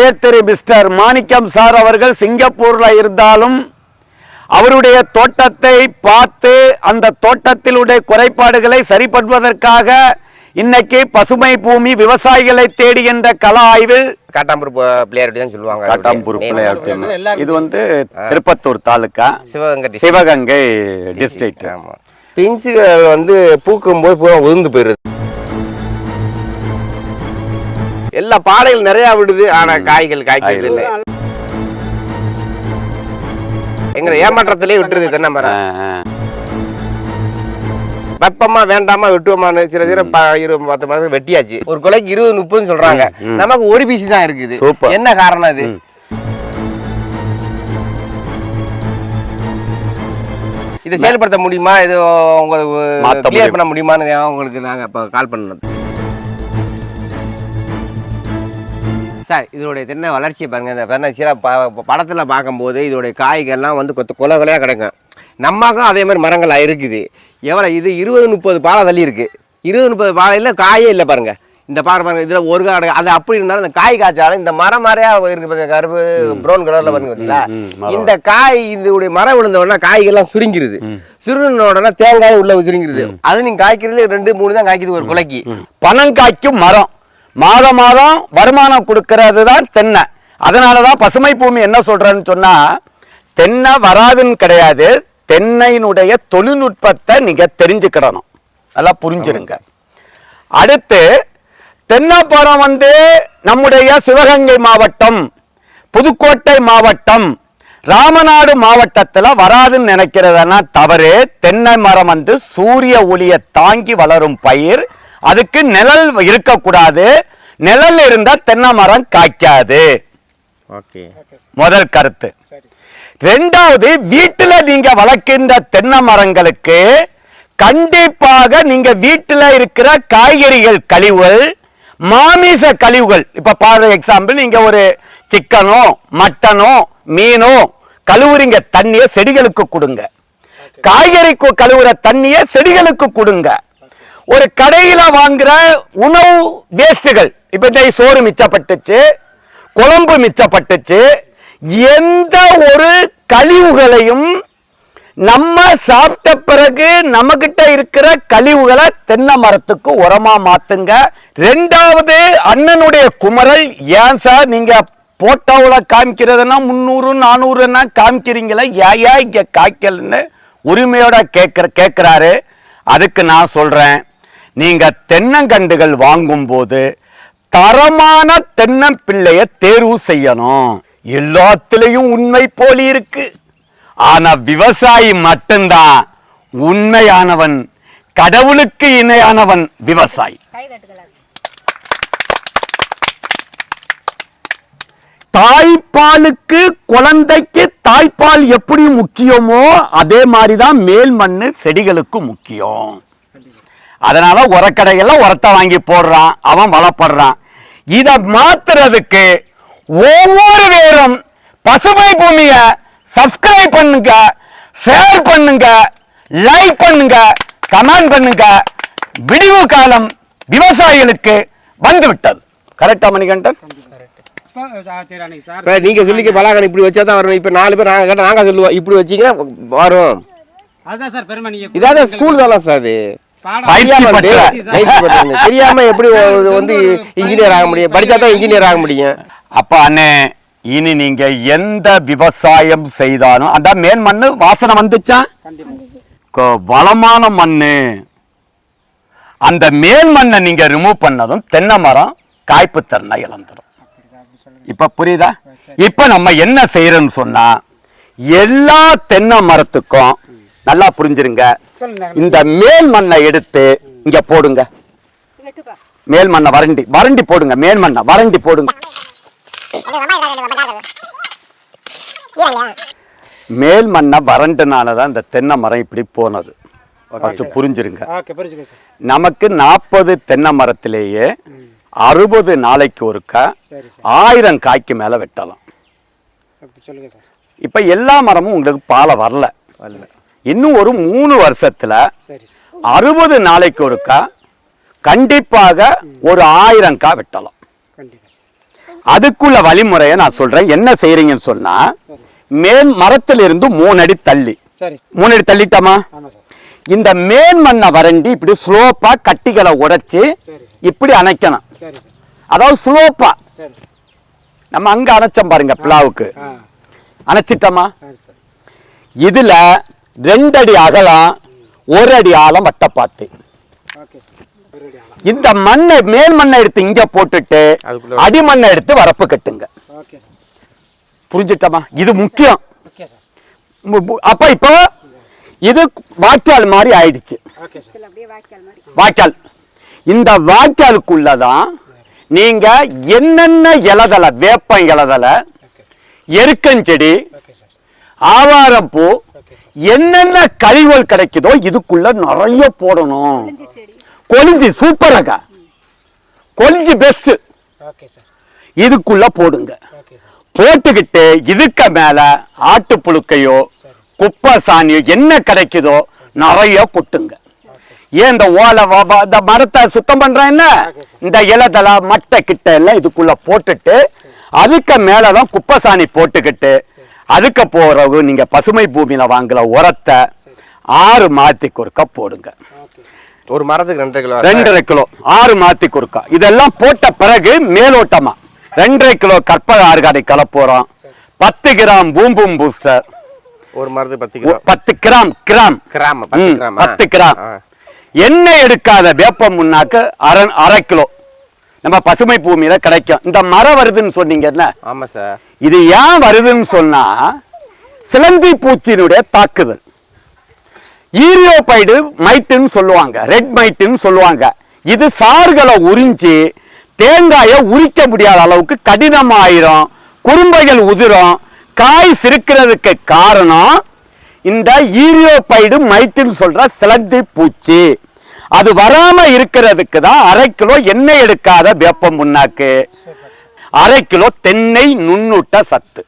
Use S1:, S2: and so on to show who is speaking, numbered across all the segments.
S1: உயர்திரு மிஸ்டர் மாணிக்கம் சார் அவர்கள் சிங்கப்பூர்ல இருந்தாலும் அவருடைய தோட்டத்தை பார்த்து அந்த தோட்டத்திலுடைய குறைபாடுகளை சரிப்படுவதற்காக இன்னைக்கு பசுமை பூமி விவசாயிகளை தேடி என்ற கள ஆய்வில்
S2: காட்டாம்பூர் பிள்ளையார் தான் சொல்லுவாங்க.
S1: காட்டாம்பூர் பிள்ளையார் இது வந்து திருப்பத்தூர் தாலுக்கா, சிவகங்கை டிஸ்ட்ரிக்ட்.
S2: பிஞ்சுகள் வந்து பூக்கும் போது பூரா உதிர்ந்து போயிருது. எல்லா பாடைகள் நிறைய விடுது, ஆனா காய்கள் காய்க்கிறது இல்லை. எங்க ஏமாற்றத்திலே விட்டுருது தென்னை மரம். வெப்பமா வேண்டாமா வெட்டுவோமான்னு சில 10 மரம் வெட்டியாச்சு. ஒரு கொலைக்கு 20-30 சொல்றாங்க, நமக்கு ஒரு பீஸ் தான் இருக்குது. என்ன காரணம் அது? இதை செயல்படுத்த முடியுமா, இது உங்களுக்கு கிளியர் பண்ண முடியுமான்னு உங்களுக்கு நாங்க இப்ப கால் பண்ணது சார். இதோடைய தென்னை வளர்ச்சியை பாருங்க. இந்த தென்னை சீரா படத்துல பார்க்கும்போது இதோடைய காய்கள்லாம் வந்து கொலை கொலையா கிடைக்கும். நம்மக்கும் அதே மாதிரி மரங்கள் இருக்குது. எவ்வளோ இது 20-30 பாலை தள்ளி இருக்கு. 20-30 பாலையில் காயே இல்லை பாருங்க. இந்த பாருங்க, இதில் ஒரு காடு அது அப்படி இருந்தாலும் இந்த காய் காய்ச்சாலும் இந்த மரம் மாதிரியா இருக்கு பாருங்க, கருப்பு ப்ரௌன் கலர்ல பாருங்க பார்த்தீங்களா. இந்த காய் இதோடைய மரம் விழுந்த உடனே காய்கள்லாம் சுருங்கிருது. சுருங்கின உடனே தேங்காய் உள்ள சுருங்கிருது. அது நீங்க காய்க்கிறதுல 2-3 தான் காய்க்குது ஒரு குலைக்கு.
S1: பணம் காய்க்கும் மரம், மாதம் மாதம் வருமானம் கொடுக்கறது தான் தென்னை. அதனாலதான் பசுமை பூமி என்ன சொல்றேன்னு சொன்னா, தென்னை வராதுன்னு கிடையாது, தென்னையினுடைய தொழில்நுட்பத்தை நீங்க தெரிஞ்சுக்கிடணும், நல்லா புரிஞ்சிருங்க. அடுத்து தென்னைப்பழம் வந்து நம்முடைய சிவகங்கை மாவட்டம், புதுக்கோட்டை மாவட்டம், ராமநாடு மாவட்டத்தில் வராதுன்னு நினைக்கிறதுனா தவறு. தென்னை மரம் வந்து சூரிய ஒளியை தாங்கி வளரும் பயிர், அதுக்கு நிழல் இருக்கக்கூடாது. நிழல் இருந்தா தென்னை மரம் காய்க்காது. முதல் கருத்து. ரெண்டாவது, வீட்டுல நீங்க வளர்க்கின்ற தென்னை மரங்களுக்கு கண்டிப்பாக நீங்க வீட்டுல இருக்கிற காய்கறிகள் கழிவுகள், மாமிச கழிவுகள், இப்ப பாரு எக்ஸாம்பிள், நீங்க ஒரு சிக்கனோ மட்டனோ மீனோ கழுவுறீங்க, தண்ணிய செடிகளுக்கு கொடுங்க. காய்கறி கழுவுற தண்ணிய செடிகளுக்கு கொடுங்க. ஒரு கடையில வாங்குற உணவு வேஸ்டுகள், இப்ப சோறு மிச்சப்பட்டுச்சு, குழம்பு மிச்சப்பட்டுச்சு, எந்த ஒரு கழிவுகளையும் நம்ம சாப்பிட்ட பிறகு நம்ம கிட்ட இருக்கிற கழிவுகளை தென்னை மரத்துக்கு உரமா மாத்துங்க. ரெண்டாவது, அண்ணனுடைய குமரல், ஏன் சார் நீங்க போட்டோவுல காமிக்கிறதுனா 300-400 காமிக்கிறீங்களா, ஏயா இங்க காய்க்கலன்னு உரிமையோட கேட்கிறாரு. அதுக்கு நான் சொல்றேன், நீங்க தென்னங்கண்டுகள் வாங்கும் போது தரமான தென்னம்பிள்ளைய தேர்வு செய்யணும். எல்லாத்திலையும் உண்மை போலி இருக்கு, ஆனா விவசாயி மட்டும்தான் உண்மையானவன், கடவுளுக்கு இணையானவன் விவசாயி. தாய்ப்பாலுக்கு, குழந்தைக்கு தாய்ப்பால் எப்படி முக்கியமோ அதே மாதிரிதான் மேல் மண்ணு செடிகளுக்கு முக்கியம். அதனால உரக்கடைகள்ல உரத்தை வாங்கி போடுறான், அவன் வளப்படுறான். இதை மாத்துறதுக்கு ஒவ்வொரு பேரும் பசுமை பூமிய சப்ஸ்கிரைப் பண்ணுங்க, ஷேர் பண்ணுங்க, லைக் பண்ணுங்க, கமெண்ட் பண்ணுங்க. விடிவு காலம் விவசாயிகளுக்கு வந்து விட்டது. கரெக்டா மணிகண்டன்?
S2: நீங்க சொல்லிக்க பலாகன் இப்படி வச்சாதான் வரும். இப்ப 4 பேர் நாங்க சொல்லுவோம், இப்படி வச்சீங்கன்னா வரும். அதான் சார் பெருமை. நீங்க இதான் ஸ்கூல் தானா சார்? அது தெரியாம எப்படி வந்து இன்ஜினியர் ஆக முடியும்? படிச்சாதான் இன்ஜினியர் ஆக முடியும்.
S1: அப்ப அண்ணே, இனி நீங்க எந்த விவசாயம் செய்தாலும் அந்த மேல் மண்ணு வாசனை வந்துச்சா, வளமான மண்ணு, அந்த மேல் மண்ணை நீங்க ரிமூவ் பண்ணதும் தென்னை மரம் காய்ப்பு திறனை இழந்துடும். இப்ப புரியுதா? இப்ப நம்ம என்ன செய்யறோம்னு சொன்னா, எல்லா தென்னை மரத்துக்கும் நல்லா புரிஞ்சிருங்க, இந்த மேல் மண்ணை எடுத்து இங்க போடுங்க. மேல் மண்ணை வறண்டி போடுங்க. மேல் மண்ணை வறண்டி போடுங்க. மேல் மண்ணை வறண்டனாலதான் இந்த தென்னை மரம் இப்படி போனது. புரிஞ்சிருங்க. நமக்கு 40 தென்னை மரத்திலேயே 60 நாளைக்கு ஒருக்கா 1000 காய்க்கு மேல வெட்டலாம். இப்ப எல்லா மரமும் உங்களுக்கு பாலை வரல. இன்னும் ஒரு 3 வருஷத்துல 60 நாளைக்கு ஒருக்கா கண்டிப்பாக ஒரு 1000 காய் வெட்டலாம். அதுக்குள்ள வழிமுறையை நான் சொல்றேன். என்ன செய்யறீங்கன்னு சொன்னா, மேல் மரத்திலிருந்து 3 அடி தள்ளி, 3 அடி தள்ளிட்டோமா, இந்த மேல் மண்ணை வறண்டி இப்படி ஸ்லோப்பா கட்டிகளை உடைச்சு இப்படி அணைக்கணும். அதாவது ஸ்லோப்பா நம்ம அங்க அணைச்சோம் பாருங்க, பிளாவுக்கு அணைச்சிட்டோமா. இதுல 2 அடி அகலம், 1 அடி ஆழம் வட்டப்பாத்து. இந்த மண்ணை மேல் மண்ணை எடுத்து இங்க போட்டுட்டு அடிமண்ணை எடுத்து வரப்பு கட்டுங்க. புரிஞ்சுட்டமா? இது முக்கியம். அப்ப இப்போ இது வாய்க்கால் மாதிரி ஆயிடுச்சு. வாய்க்கால், இந்த வாய்க்காலுக்குள்ளதான் நீங்க என்னென்ன இலதலை, வேப்பம் இலதலை, எருக்கஞ்செடி, ஆவாரப்பூ, என்னென்ன கழிவுகள் கிடைக்குதோ இதுக்குள்ள நிறைய போடணும். கொளிஞ்சி சூப்பராக, கொளிஞ்சி பெஸ்ட், இதுக்குள்ள போடுங்க. போட்டுக்கிட்டு இதுக்கு மேல ஆட்டு புழுக்கையோ குப்பை சாணியோ என்ன கிடைக்குதோ நிறைய கொட்டுங்க. ஏன் இந்த ஓலை இந்த மரத்தை சுத்தம் பண்றேன் என்ன, இந்த இலதலை மட்டை கிட்ட எல்லாம் இதுக்குள்ள போட்டுட்டு அதுக்கு மேலதான் குப்பை சாணி போட்டுக்கிட்டு அதுக்கு போறவு நீங்க பசுமை பூமியில வாங்கல உரத்தை 6 மாதத்துக்கு ஒருக்கா போடுங்க.
S2: ஒரு மரத்துக்கு 2.5 கிலோ,
S1: 2.5 கிலோ 6 மாதத்துக்கு ஒருக்கா. இதெல்லாம் போட்ட பிறகு மேலோட்டமா 2.5 கிலோ கற்பக ஆர்கானிக் கலப்போறோம், 10 கிராம் பூம்பும் பூஸ்டர்,
S2: ஒரு மரத்துக்கு 10 கிலோ,
S1: 10 கிராம் 10 கிராம் எண்ணெய் எடுக்காத வேப்பம் முன்னாக்கு 1/2 கிலோ நம்ம பசுமை பூமியில கிடைக்கும். இந்த மரம் வருதுன்னு சொன்னீங்க என்ன?
S2: ஆமா சார்.
S1: இது ஏன் வருதுன்னு சொன்னா, சிலந்தி பூச்சியினுடைய தாக்குதல். ஈரியோபைடு மைட்டுன்னு சொல்லுவாங்க, ரெட் மைட்டுன்னு சொல்லுவாங்க. இது சாறுகளை உறிஞ்சி தேங்காயை உரிக்க முடியாத அளவுக்கு கடினமாயிரும், குறும்பைகள் உதிரும், காய் சிறுக்கிறதுக்கு காரணம் இந்த ஈரியோபைடு மைட்டுன்னு சொல்ற சிலந்தி பூச்சி. அது வராம இருக்கிறதுக்கு தான் 1/2 கிலோ எண்ணெய் எடுக்காத வேப்பம் புண்ணாக்கு, 1/2 கிலோ தென்னை நுண்ணூட்ட சத்து.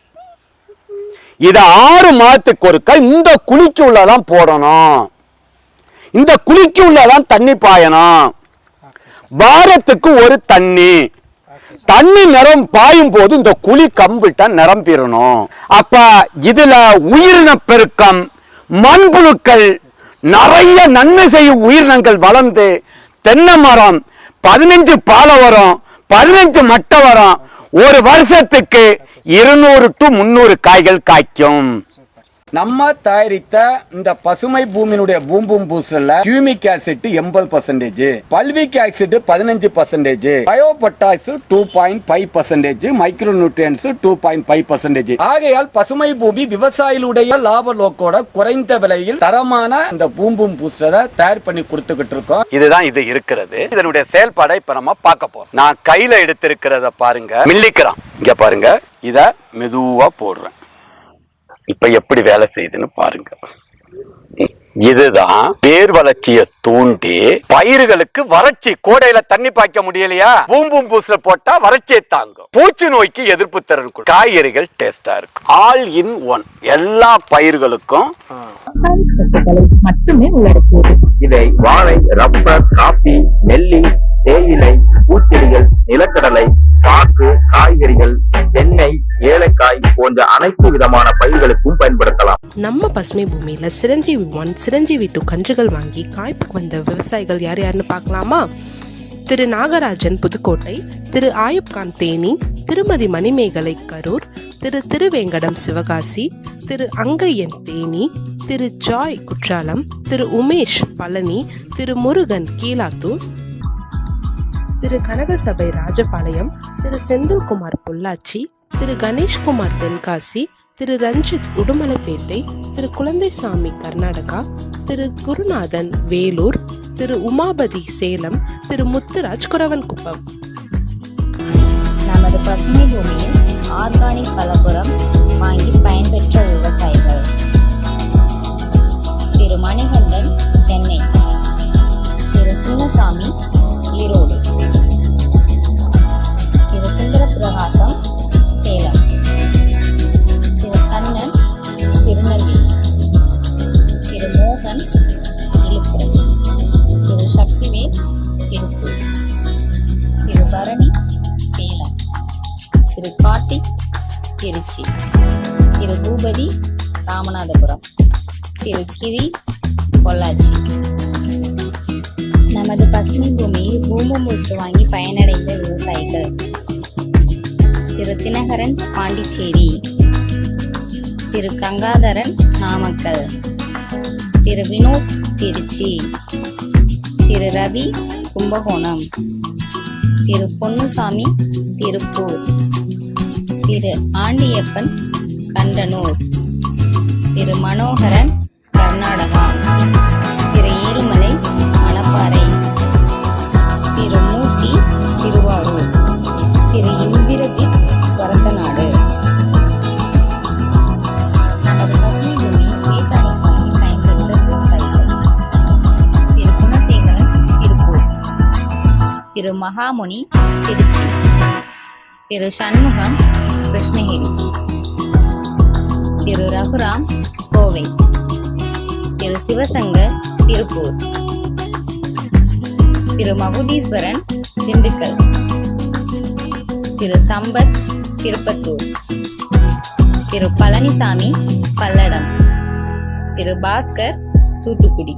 S1: இத 6 மாதத்துக்கு ஒருக்க இந்த குழிக்கு உள்ளதான் போடணும். இந்த குழிக்கு உள்ளதான் தண்ணி பாயணும். வாரத்துக்கு ஒரு தண்ணி நிறம் பாயும் போது இந்த குழி கம்பிட்டா நிரம்பிடணும். அப்ப இதுல உயிரின பெருக்கம், மண்புழுக்கள், நிறைய நன்மை செய்யும் உயிரினங்கள் வளர்ந்து தென்னை மரம் 15 பாலை வரும், 15 மட்டை வரும். ஒரு வருஷத்துக்கு 200 to 300 காய்கள் காய்க்கும். நம்ம தயாரித்த இந்த பசுமை பூமியினுடைய பூம்பும் பூசல்ல humic acid 80%, fulvic acid 15%, bio potash 2.5%, micro nutrients 2.5%. ஆகையால் பசுமை பூமி விவசாயிகளுடைய லாப நோக்கோட குறைந்த விலையில் தரமான இந்த பூம்பும் பூஸ்டரை தயார் பண்ணி கொடுத்துக்கிட்டு இருக்கோம். இதுதான் இது இருக்கிறது. இதனுடைய செயல்பாடை இப்ப நம்ம பார்க்க போறோம். நான் கையில எடுத்திருக்கிறத பாருங்க, மில்லிகிராம். இங்க பாருங்க, இத மெதுவா போடுறேன். இப்ப எப்படி வேலை செய்யுதுன்னு பாருங்க. இதுதான் வேர் வளர்ச்சியை தூண்டி பயிர்களுக்கு வறட்சி, கோடையில தண்ணி பாய்க்க முடியலையா, பூம்பும் பூச போட்டா வறட்சியை தாங்கும், பூச்சி நோய்க்கு எதிர்ப்பு திறன், காய்கறிகள் டேஸ்டா இருக்கும். ஆல் இன் ஒன், எல்லா பயிர்களுக்கும்
S3: மட்டுமே உள்ளடக்கியது.
S4: இதை வாழை, ரப்பர், காபி, நெல்லி, தேயிலை, பூச்செடிகள், நிலக்கடலை, பாக்கு, காய்கறிகள், தென்னை, ஏலக்காய் போன்ற அனைத்து விதமான பயிர்களுக்கும் பயன்படுத்தலாம்.
S5: நம்ம பசுமை பூமியில சிரஞ்சீவி 1, சிரஞ்சீவி 2 கன்றுகள் வாங்கி காய்ப்புக்கு வந்த விவசாயிகள் யார் யாருன்னு பார்க்கலாமா? திரு நாகராஜன் புதுக்கோட்டை, திரு ஆயுப்கான் தேனி, திருமதி மணிமேகலை கரூர், திரு திருவேங்கடம் சிவகாசி, திரு அங்கையன் தேனி, திரு ஜாய் குற்றாலம், திரு உமேஷ் பழனி, திரு முருகன் கீழாத்தூர், திரு கனகசபை ராஜபாளையம், திரு செந்தில்குமார் பொள்ளாச்சி, திரு கணேஷ்குமார் தென்காசி, திரு ரஞ்சித் உடுமலைப்பேட்டை, திரு குழந்தைசாமி கர்நாடகா, திரு குருநாதன் வேலூர், திரு உமாபதி சேலம், திரு முத்துராஜ் குரவன்குப்பம்.
S3: நமது பசுமை பூமியில் ஆர்கானிக் கலப்புரம் வாங்கி பயன்பெற்ற விவசாயிகள்: திரு மணிகண்டன் சென்னை, திரு சின்னசாமி ஈரோடு, திரு சுந்தர பிரகாசம் சேலம், திரு கண்ணன் திருநெல்வேலி, திரு மோகன் விழுப்புரம், திரு சக்திவேல் திருப்பூர், திரு பரணி சேலம், ராமநாதபுரம். திரு கிரி, பொள்ளாச்சி. நமது பசுமை பூமியில் பூமி பூஸ்ட் வாங்கி பயனடைந்த விவசாயிகள்: திரு தினகரன், பாண்டிச்சேரி. திரு கங்காதரன், நாமக்கல். திரு வினோத், திருச்சி. திரு ரவி, கும்பகோணம். திரு பொன்னுசாமி, திருப்பூர். திரு ஆண்டியப்பன், கண்டனூர். திரு மனோகரன், கர்நாடகா. திரு ஏழுமலை, மணப்பாறை. திரு மூர்த்தி, திருவாரூர். திரு இந்திரஜித், வரத்தநாடு. நமது பசுமை பூமி வேதாளம் வாங்கி பயன்படுத்த விவசாயிகள்: திரு குணசேகரன், திருப்பூர். திரு மகாமுனி, திருச்சி. திரு சண்முகம், கிருஷ்ணகிரி. திரு ரகுராம், கோவை. திரு சிவசங்கர், திருப்பூர். திரு மகுதீஸ்வரன், திண்டுக்கல். திரு சம்பத், திருப்பத்தூர். திரு பழனிசாமி, பல்லடம். திரு பாஸ்கர், தூத்துக்குடி.